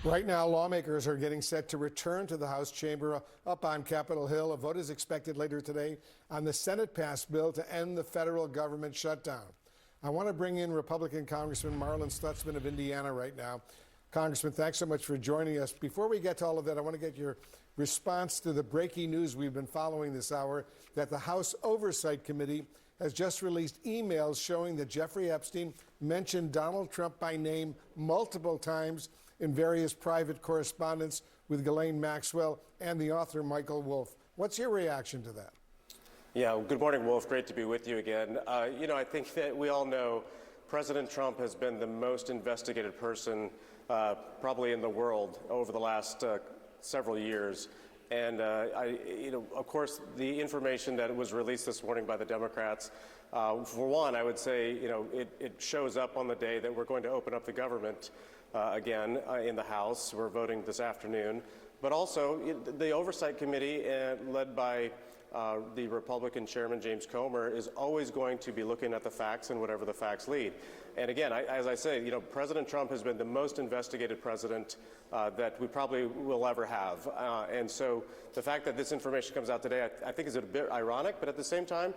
Right now, lawmakers are getting set to return to the House chamber up on Capitol Hill. A vote is expected later today on the Senate-passed bill to end the federal government shutdown. I want to bring in Republican Congressman Marlin Stutzman of Indiana right now. Congressman, thanks so much for joining us. Before we get to all of that, I want to get your response to the breaking news we've been following this hour that the House Oversight Committee has just released emails showing that Jeffrey Epstein mentioned Donald Trump by name multiple times in various private correspondence with Ghislaine Maxwell and the author Michael Wolff. What's your reaction to that? Yeah, good morning, Wolf. Great to be with you again. I think that we all know President Trump has been the most investigated person probably in the world over the last several years. And, of course, the information that was released this morning by the Democrats, for one, I would say, it shows up on the day that we're going to open up the government again in the House. We're voting this afternoon. But also, the Oversight Committee, led by the Republican Chairman James Comer, is always going to be looking at the facts and whatever the facts lead. And again, as I say, President Trump has been the most investigated president that we probably will ever have. And so the fact that this information comes out today, I think is a bit ironic, but at the same time,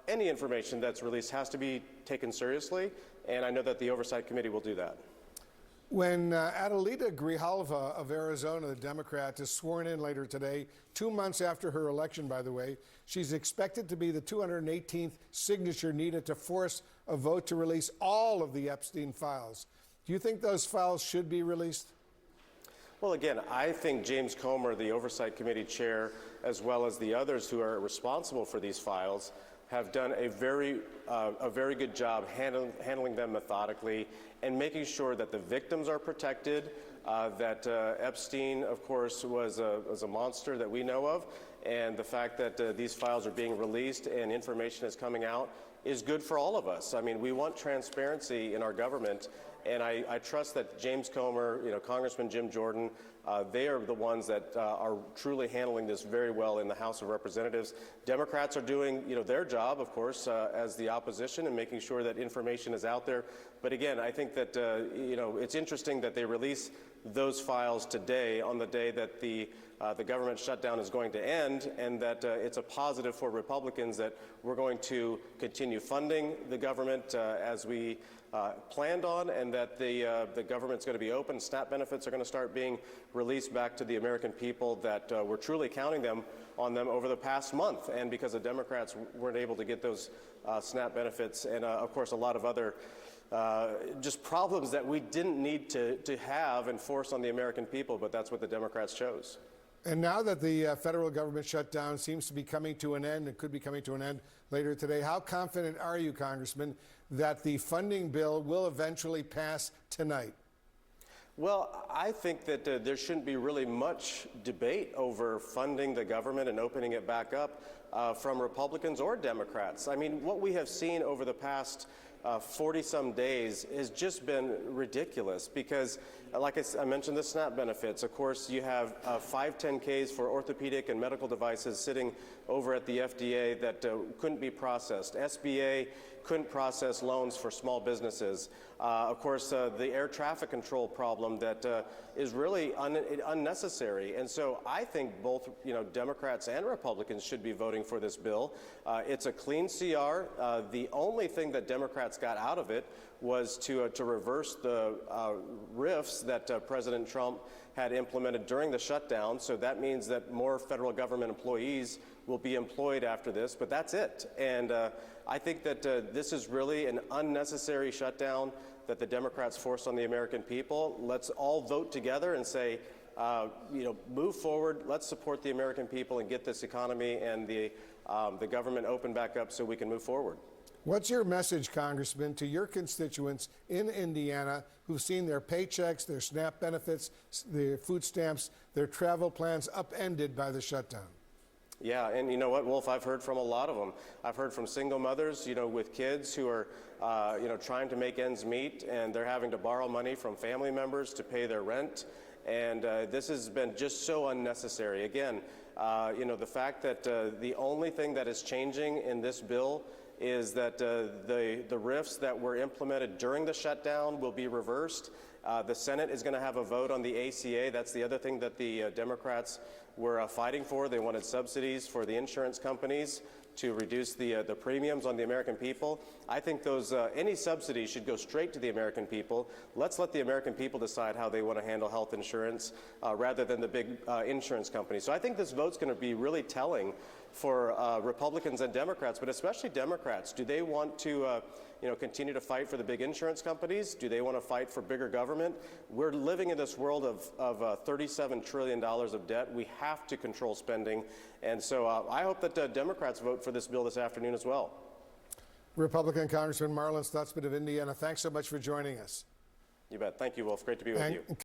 any information that's released has to be taken seriously, and I know that the Oversight Committee will do that. When Adelita Grijalva of Arizona, the Democrat, is sworn in later today, 2 months after her election, by the way, she's expected to be the 218th signature needed to force a vote to release all of the Epstein files. Do you think those files should be released? Well, again, I think James Comer, the Oversight Committee chair, as well as the others who are responsible for these files, have done a very good job handling them methodically and making sure that the victims are protected, that Epstein, of course, was a monster that we know of, and the fact that these files are being released and information is coming out is good for all of us. I mean, we want transparency in our government, and I trust that James Comer, Congressman Jim Jordan, they are the ones that are truly handling this very well in the House of Representatives. Democrats are doing, their job, of course, as the opposition and making sure that information is out there. But again, I think that, it's interesting that they release those files today on the day that the government shutdown is going to end, and that it's a positive for Republicans that we're going to continue funding the government as we planned on, and that the government's going to be open. SNAP benefits are going to start being released back to the American people that we're truly counting on them over the past month. And because the Democrats weren't able to get those SNAP benefits, and of course a lot of other just problems that we didn't need to have and force on the American people, but that's what the Democrats chose. And now that the federal government shutdown seems to be coming to an end, it could be coming to an end later today, how confident are you, Congressman, that the funding bill will eventually pass tonight? Well, I think that there shouldn't be really much debate over funding the government and opening it back up from Republicans or Democrats. I mean, what we have seen over the past 40-some days has just been ridiculous because, like I mentioned, the SNAP benefits. Of course, you have 510Ks for orthopedic and medical devices sitting over at the FDA that couldn't be processed. SBA couldn't process loans for small businesses. Of course, the air traffic control problem that is really unnecessary. And so I think both Democrats and Republicans should be voting for this bill. It's a clean CR. The only thing that Democrats got out of it was to reverse the RIFs that President Trump had implemented during the shutdown. So that means that more federal government employees will be employed after this, but that's it. And I think that this is really an unnecessary shutdown that the Democrats forced on the American people. Let's all vote together and say, move forward. Let's support the American people and get this economy and the government open back up so we can move forward. What's your message, Congressman, to your constituents in Indiana who've seen their paychecks, their SNAP benefits, their food stamps, their travel plans upended by the shutdown? Yeah, and you know what, Wolf, I've heard from a lot of them. I've heard from single mothers, with kids who are, trying to make ends meet, and they're having to borrow money from family members to pay their rent. And this has been just so unnecessary. Again, the fact that the only thing that is changing in this bill is that the RIFs that were implemented during the shutdown will be reversed. The Senate is going to have a vote on the ACA. That's the other thing that the Democrats were fighting for. They wanted subsidies for the insurance companies to reduce the premiums on the American people. I think those any subsidies should go straight to the American people. Let's let the American people decide how they want to handle health insurance rather than the big insurance companies. So I think this vote's going to be really telling for Republicans and Democrats, but especially Democrats. Do they want to continue to fight for the big insurance companies? Do they want to fight for bigger government? We're living in this world of $37 trillion of debt. We have to control spending. And so I hope that Democrats vote for this bill this afternoon as well. Republican Congressman Marlin Stutzman of Indiana, thanks so much for joining us. You bet. Thank you, Wolf. Great to be with you.